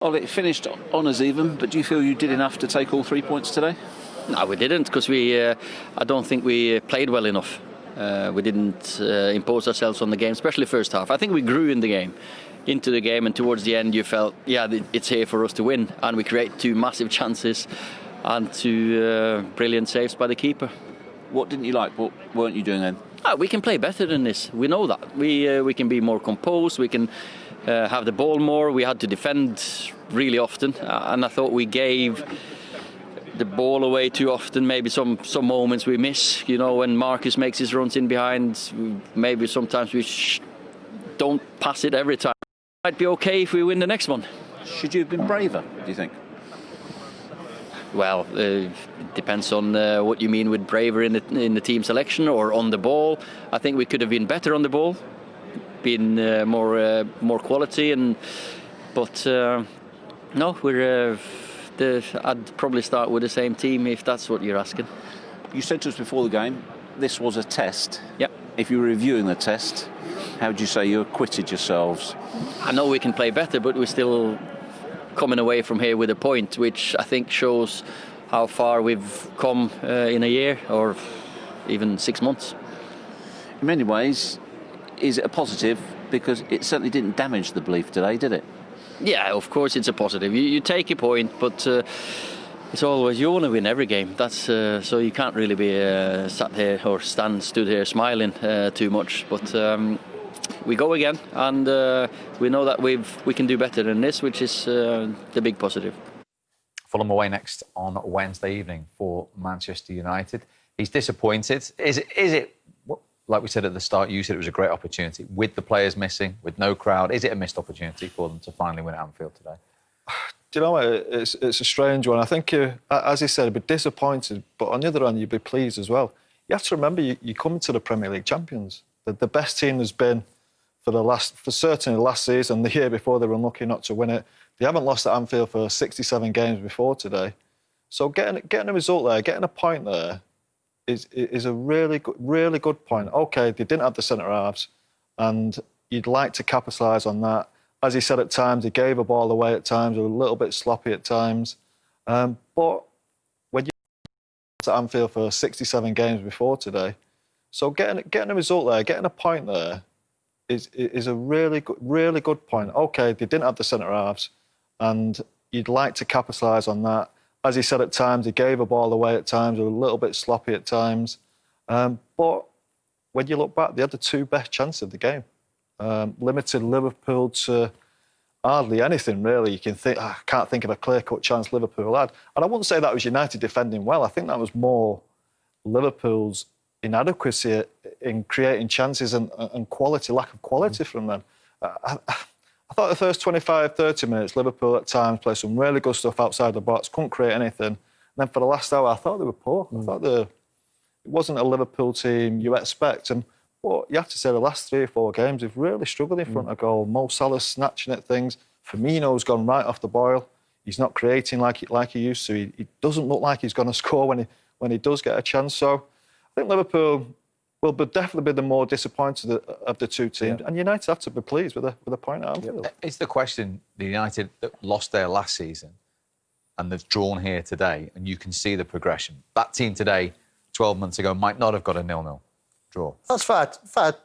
Well, it finished honours even, but do you feel you did enough to take all 3 points today? No, we didn't, because I don't think we played well enough. We didn't impose ourselves on the game, especially first half. I think we grew in the game, into the game, and towards the end you felt, it's here for us to win. And we create two massive chances and two brilliant saves by the keeper. What didn't you like? What weren't you doing then? We can play better than this. We know that. We can be more composed. We can have the ball more. We had to defend really often, and I thought we gave the ball away too often. Maybe some moments we miss. You know, when Marcus makes his runs in behind, maybe sometimes we don't pass it every time. Might be okay if we win the next one. Should you have been braver, do you think? Well, it depends on what you mean with braver in the team selection or on the ball. I think we could have been better on the ball, been more quality, but no, I'd probably start with the same team if that's what you're asking. You said to us before the game, this was a test. Yep. If you were reviewing the test, how would you say you acquitted yourselves? I know we can play better, but we're still coming away from here with a point, which I think shows how far we've come in a year or even 6 months. In many ways, is it a positive? Because it certainly didn't damage the belief today, did it? Yeah, of course it's a positive. You take a point, but it's always, you want to win every game. That's so you can't really be sat here or stood here smiling too much. But we go again, and we know that we can do better than this, which is the big positive. Fulham away next on Wednesday evening for Manchester United. He's disappointed. Is it? Like we said at the start, you said it was a great opportunity. With the players missing, with no crowd, is it a missed opportunity for them to finally win at Anfield today? Do you know what? It's a strange one. I think, as he said, you'd be disappointed, but on the other hand, you'd be pleased as well. You have to remember, you come into the Premier League champions. The best team there's been for certainly the last season. The year before, they were unlucky not to win it. They haven't lost at Anfield for 67 games before today. So getting a result there, getting a point there, is a really good point. OK, they didn't have the centre-halves, and you'd like to capitalise on that. As he said, at times, he gave a ball away at times, they were a little bit sloppy at times. But when you at Anfield for 67 games before today, so getting a result there, getting a point there, is a really good point. OK, they didn't have the centre-halves, and you'd like to capitalise on that. As he said, at times, he gave a ball away at times, they were a little bit sloppy at times. But when you look back, they had the two best chances of the game. Limited Liverpool to hardly anything, really. You can think, I can't think of a clear-cut chance Liverpool had. And I wouldn't say that was United defending well. I think that was more Liverpool's inadequacy in creating chances and quality, lack of quality from them. I thought the first 25, 30 minutes, Liverpool at times played some really good stuff outside the box, couldn't create anything. And then for the last hour, I thought they were poor. I thought it wasn't a Liverpool team you expect. But you have to say the last 3 or 4 games, they've really struggled in front of goal. Mo Salah's snatching at things. Firmino's gone right off the boil. He's not creating like he used to. He doesn't look like he's going to score when he does get a chance. So I think Liverpool will definitely be the more disappointed of the two teams. Yeah. And United have to be pleased with a point at Anfield. Yeah. It's the question, the United that lost there last season and they've drawn here today, and you can see the progression. That team today, 12 months ago, might not have got a 0-0 draw. That's fair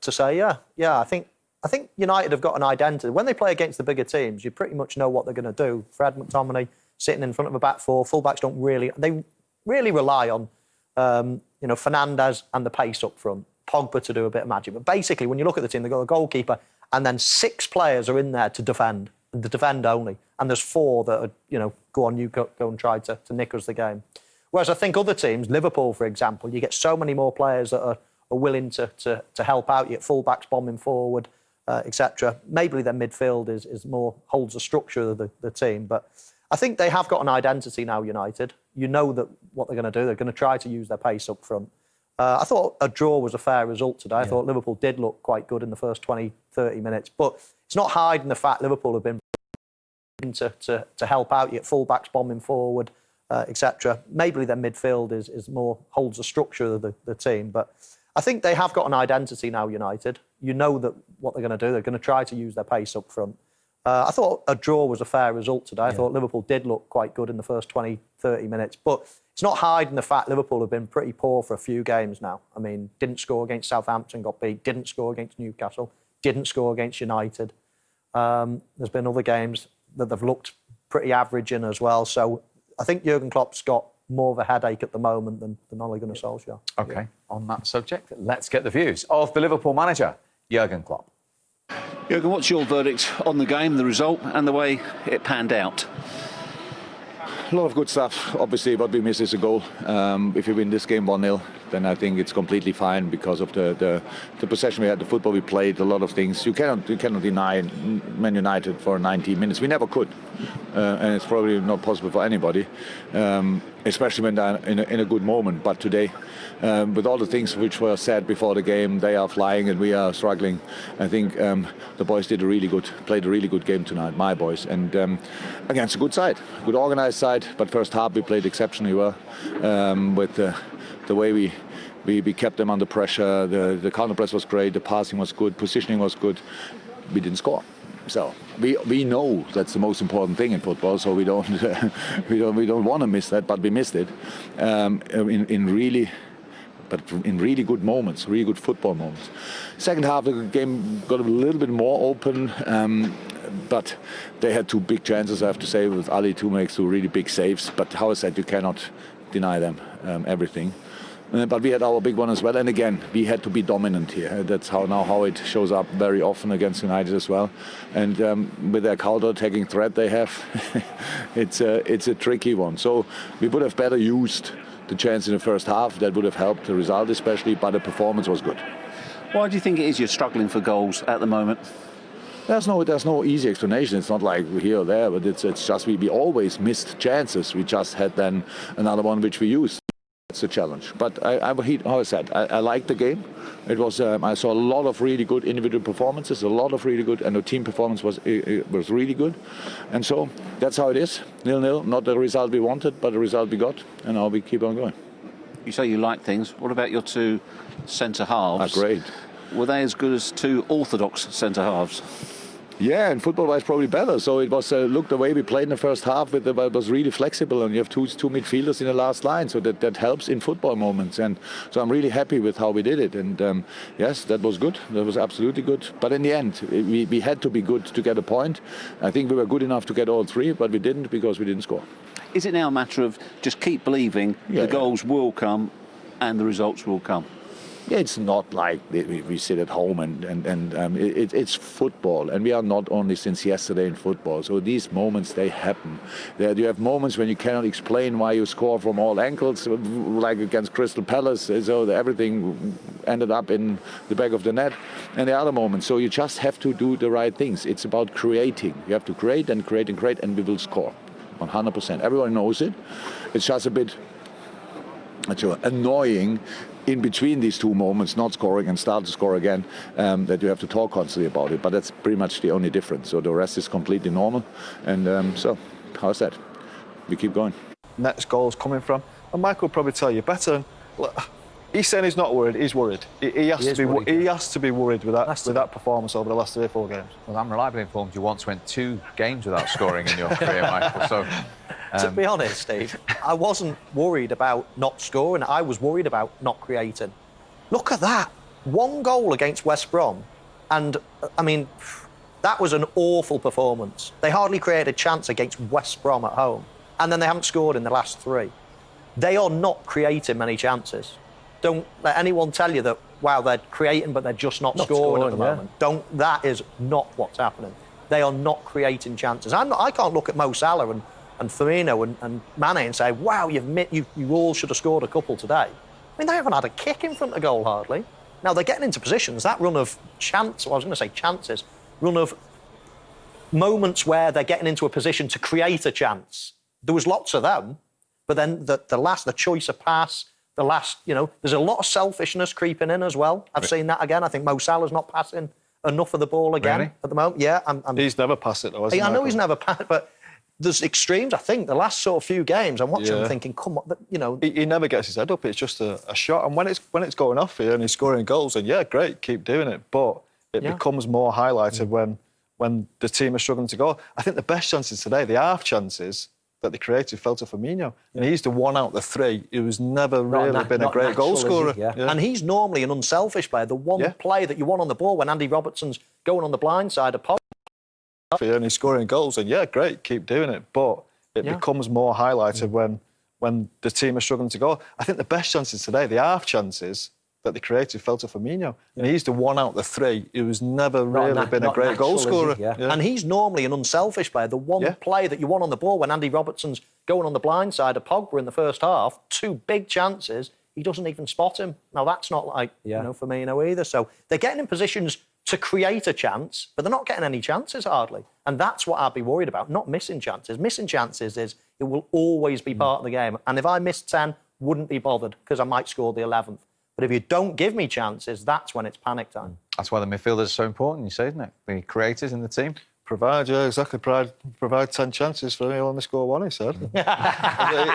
to say, yeah. Yeah, I think United have got an identity. When they play against the bigger teams, you pretty much know what they're going to do. Fred, McTominay sitting in front of a back four, fullbacks they really rely on Fernandes and the pace up front, Pogba to do a bit of magic. But basically, when you look at the team, they've got a goalkeeper and then 6 players are in there to defend only. And there's 4 that are, go and try to nick us the game. Whereas I think other teams, Liverpool, for example, you get so many more players that are willing to help out. You get fullbacks bombing forward, etc. Maybe their midfield is more holds the structure of the team. But I think they have got an identity now, United. You know that what they're going to do. They're going to try to use their pace up front. I thought a draw was a fair result today. I thought Liverpool did look quite good in the first 20, 30 minutes. But it's not hiding the fact Liverpool have been to help out. You get fullbacks bombing forward, etc. Maybe their midfield is more holds the structure of the team. But I think they have got an identity now, United. You know that what they're going to do. They're going to try to use their pace up front. I thought a draw was a fair result today. I thought Liverpool did look quite good in the first 20, 30 minutes. But it's not hiding the fact Liverpool have been pretty poor for a few games now. I mean, didn't score against Southampton, got beat. Didn't score against Newcastle. Didn't score against United. There's been other games that they've looked pretty average in as well. So I think Jurgen Klopp's got more of a headache at the moment than Ole Gunnar Solskjaer. OK, on that subject, let's get the views of the Liverpool manager, Jurgen Klopp. Jurgen, what's your verdict on the game, the result, and the way it panned out? A lot of good stuff. Obviously, what we miss is a goal. If we win this game 1-0, then I think it's completely fine because of the possession we had, the football we played, a lot of things. You cannot deny Man United for 90 minutes. We never could, and it's probably not possible for anybody, especially when they're in a good moment. But today, with all the things which were said before the game, they are flying and we are struggling. I think the boys played a really good game tonight, my boys, and against a good side, good organised side. But first half we played exceptionally well with the way we kept them under pressure. The counter press was great, the passing was good, positioning was good. We didn't score. So we know that's the most important thing in football. So we don't want to miss that, but we missed it in really good moments, really good football moments. Second half, the game got a little bit more open, but they had two big chances, I have to say, with Ali to make two really big saves. But how I said, you cannot deny them everything. But we had our big one as well, and again, we had to be dominant here. That's how it shows up very often against United as well. And with their counter-attacking threat they have, it's a tricky one. So we would have better used the chance in the first half. That would have helped the result especially, but the performance was good. Why do you think it is you're struggling for goals at the moment? There's no easy explanation. It's not like we're here or there, but it's just we always missed chances. We just had then another one which we used. It's a challenge. But how I said, I liked the game. It was I saw a lot of really good individual performances, a lot of really good, and the team performance was really good. And so that's how it is. 0-0, not the result we wanted, but the result we got, and now we keep on going. You say you like things. What about your two centre halves? Great. Were they as good as two orthodox centre halves? Yeah, and football-wise probably better. So it was look the way we played in the first half. It was really flexible, and you have two midfielders in the last line, so that helps in football moments. And so I'm really happy with how we did it. And yes, that was good. That was absolutely good. But in the end, we had to be good to get a point. I think we were good enough to get all three, but we didn't because we didn't score. Is it now a matter of just keep believing the goals will come and the results will come? Yeah, it's not like we sit at home and it's football, and we are not only since yesterday in football. So these moments, they happen. You have moments when you cannot explain why you score from all angles, like against Crystal Palace. So everything ended up in the back of the net, and the other moments. So you just have to do the right things. It's about creating. You have to create and create and create, and we will score 100%. Everyone knows it. It's just a bit annoying in between these two moments, not scoring and start to score again, that you have to talk constantly about it. But that's pretty much the only difference. So the rest is completely normal. And so, how's that? We keep going. Next goal's coming from, and Michael will probably tell you better. He's saying he's not worried. He's worried. He has to be worried with that performance over the last 3 or 4 games. Well, I'm reliably informed you once went 2 games without scoring in your career, Michael. So, to be honest, Steve, I wasn't worried about not scoring. I was worried about not creating. Look at that. 1 goal against West Brom. And, I mean, that was an awful performance. They hardly created a chance against West Brom at home. And then they haven't scored in the last 3. They are not creating many chances. Don't let anyone tell you that, wow, they're creating, but they're just not scoring at the moment. That is not what's happening. They are not creating chances. I can't look at Mo Salah and Firmino and Mane and say, wow, you all should have scored a couple today. I mean, they haven't had a kick in front of goal hardly. Now, they're getting into positions. That run of chances, run of moments where they're getting into a position to create a chance. There was lots of them, but then the choice of pass, there's a lot of selfishness creeping in as well. I've seen that again. I think Mo Salah's not passing enough of the ball again at the moment. Yeah, he's never passed it though, hasn't he? I know he's never passed, but there's extremes. I think the last sort of few games, I'm watching him thinking, come on, He never gets his head up. It's just a shot, and when it's going off here and he's scoring goals, then great, keep doing it. But it becomes more highlighted when when the team are struggling to go. I think the best chances today, the half chances that they created, fell to Firmino. And he's the one out of the three who's never really been a great goal scorer. And he's normally an unselfish player, the one player that you want on the ball when Andy Robertson's going on the blind side of Pogba. And he's scoring goals, and great, keep doing it. But it becomes more highlighted when the team are struggling to go. I think the best chances today, the half chances that they created, fell to Firmino. And he's the one out of the three who's never really been a great goal scorer. And he's normally an unselfish player, the one player that you want on the ball when Andy Robertson's going on the blind side of Pogba in the first half. 2 big chances, he doesn't even spot him. Now, that's not like Firmino either. So they're getting in positions to create a chance, but they're not getting any chances hardly. And that's what I'd be worried about, not missing chances. Missing chances is it will always be part of the game. And if I missed 10, wouldn't be bothered because I might score the 11th. But if you don't give me chances, that's when it's panic time. That's why the midfielders are so important, you say, isn't it? The creators in the team. Provide 10 chances for me, you'll only score 1, he said.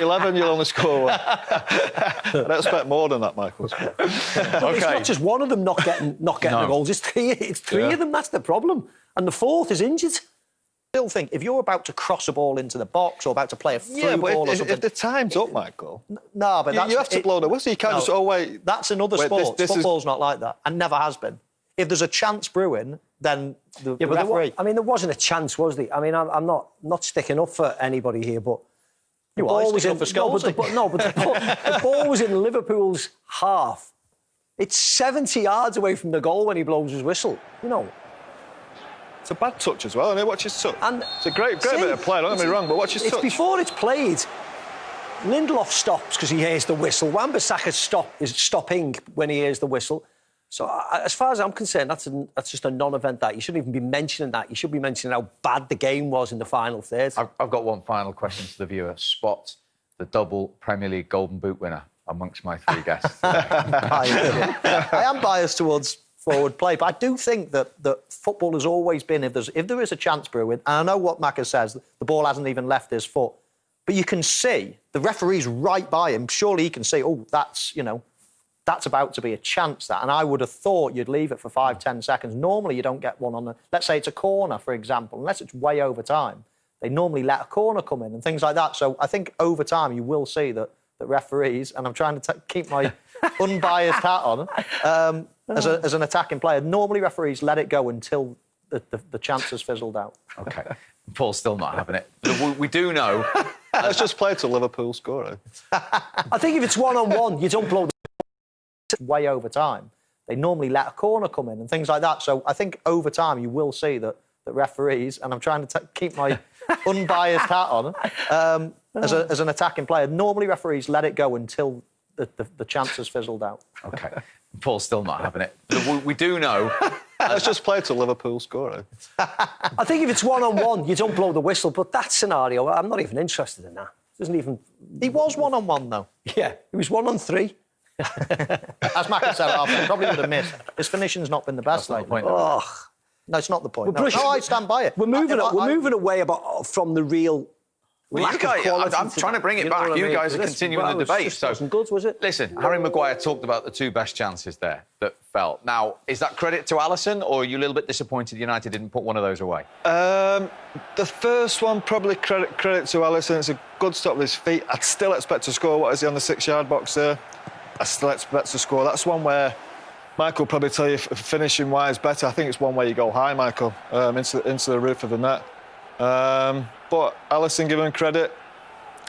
11, you'll only score 1. I'd expect more than that, Michael. It's not just one of them not getting the goals, it's three of them, that's the problem. And the fourth is injured. I still think if you're about to cross a ball into the box or about to play a through ball or something... if the time's up, Michael... No, but you have to blow the whistle. You can't just, wait... That's another sport. Football's not like that, and never has been. If there's a chance brewing, then the referee... there wasn't a chance, was there? I mean, I'm not sticking up for anybody here, but... The ball was in for Solskjaer. The ball was in Liverpool's half. It's 70 yards away from the goal when he blows his whistle, It's a bad touch as well, isn't it? Watch his touch. And it's a great bit of play, don't get me wrong, but watch his touch. It's before it's played. Lindelof stops because he hears the whistle. Wan-Bissaka is stopping when he hears the whistle. So, as far as I'm concerned, that's just a non-event. That you shouldn't even be mentioning that. You should be mentioning how bad the game was in the final third. I've got one final question to the viewer. Spot the double Premier League Golden Boot winner amongst my 3 guests. I am biased towards forward play, but I do think that football has always been, if there is a chance brewing, and I know what Macca says, the ball hasn't even left his foot, but you can see the referee's right by him. Surely he can see, that's about to be a chance, that. And I would have thought you'd leave it for 5-10 seconds. Normally, you don't get one on let's say it's a corner, for example, unless it's way over time. They normally let a corner come in and things like that. So I think over time you will see that referees, and I'm trying to keep my unbiased hat on, as an attacking player, normally referees let it go until the chance has fizzled out. OK. Paul's still not having it. We do know... Let's just play to Liverpool scoring. I think if it's one-on-one, you don't blow way over time. They normally let a corner come in and things like that. So I think over time you will see that referees, and I'm trying to keep my unbiased hat on, as an attacking player, normally referees let it go until the chance has fizzled out. OK. Paul's still not having it. We do know... Let's just play to Liverpool scoring. I think if it's one-on-one, you don't blow the whistle, but that scenario, I'm not even interested in that. Doesn't even... He was one-on-one, though. Yeah, he was 1-on-3. As Macca said, he probably would have missed. His finishing's not been the best lately. No, it's not the point. No, I stand by it. We're moving away from the real... Well, you guys, I'm trying to bring it back. You guys are continuing the debate. So, good, was it? Listen, Harry Maguire talked about the 2 best chances there that fell. Now, is that credit to Alisson, or are you a little bit disappointed United didn't put one of those away? The first one, probably credit to Alisson. It's a good stop with his feet. I'd still expect to score. What is he on the 6-yard box there? I still expect to score. That's one where Michael will probably tell you finishing-wise better. I think it's one where you go high, Michael, into the roof of the net. But Alisson, give him credit.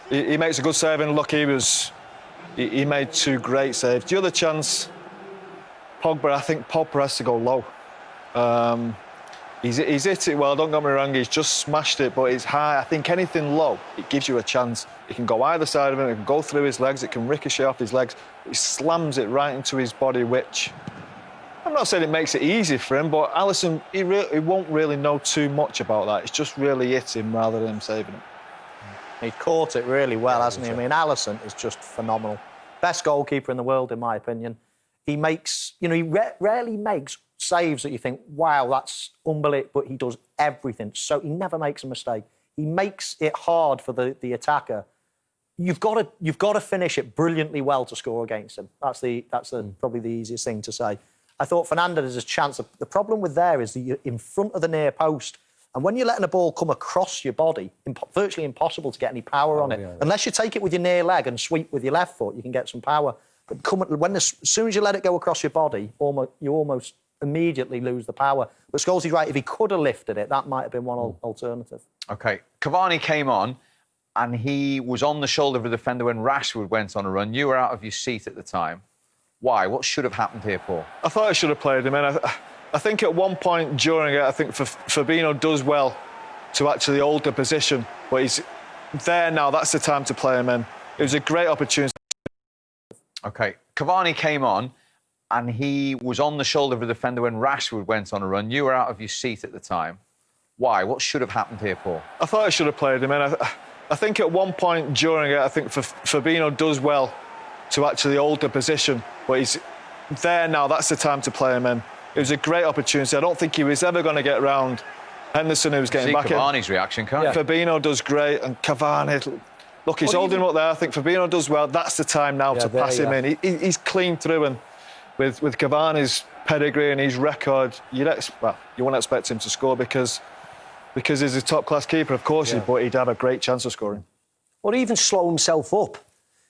He makes a good save, and look, he made 2 great saves. The other chance, Pogba, I think Pogba has to go low. He's hit it well, don't get me wrong, he's just smashed it, but it's high. I think anything low, it gives you a chance. It can go either side of him, it can go through his legs, it can ricochet off his legs. He slams it right into his body, which... I'm not saying it makes it easy for him, but Alisson, he won't really know too much about that. It's just really hit him rather than him saving it. He caught it really well, hasn't he? I mean, Alisson is just phenomenal. Best goalkeeper in the world, in my opinion. He makes, he rarely makes saves that you think, wow, that's unbelievable, but he does everything. So he never makes a mistake. He makes it hard for the attacker. You've got to finish it brilliantly well to score against him. That's probably the easiest thing to say. I thought Fernandez's chance. The problem with there is that you're in front of the near post. And when you're letting a ball come across your body, virtually impossible to get any power on it. Yeah. Unless you take it with your near leg and sweep with your left foot, you can get some power. But as soon as you let it go across your body, you almost immediately lose the power. But Scholes is right. If he could have lifted it, that might have been one alternative. OK, Cavani came on and he was on the shoulder of a defender when Rashford went on a run. You were out of your seat at the time. Why? What should have happened here, Paul? I thought I should have played him in. I think at one point during it, I think Fabinho does well to actually hold the position, but he's there now. That's the time to play him in. It was a great opportunity. OK, Cavani came on and he was on the shoulder of a defender when Rashford went on a run. You were out of your seat at the time. Why? What should have happened here, Paul? I thought I should have played him in. I think at one point during it, I think Fabinho does well to actually hold the position, but he's there now. That's the time to play him in. It was a great opportunity. I don't think he was ever going to get round Henderson, who was getting back in. Cavani's reaction, can't you? Fabinho does great, and Cavani, look, he's holding him up there. I think Fabinho does well. That's the time now to pass him in. He's clean through, and with Cavani's pedigree and his record, you wouldn't expect him to score because he's a top-class keeper, of course, but he'd have a great chance of scoring. Or even slow himself up.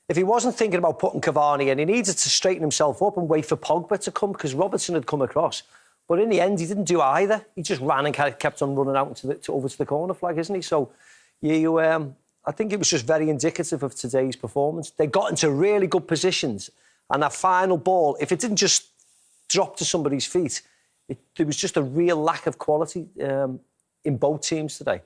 If he wasn't thinking about putting Cavani in, he needed to straighten himself up and wait for Pogba to come, because Robertson had come across. But in the end, he didn't do either. He just ran and kept on running out over to the corner flag, isn't he? So, I think it was just very indicative of today's performance. They got into really good positions, and that final ball, if it didn't just drop to somebody's feet, there was just a real lack of quality in both teams today.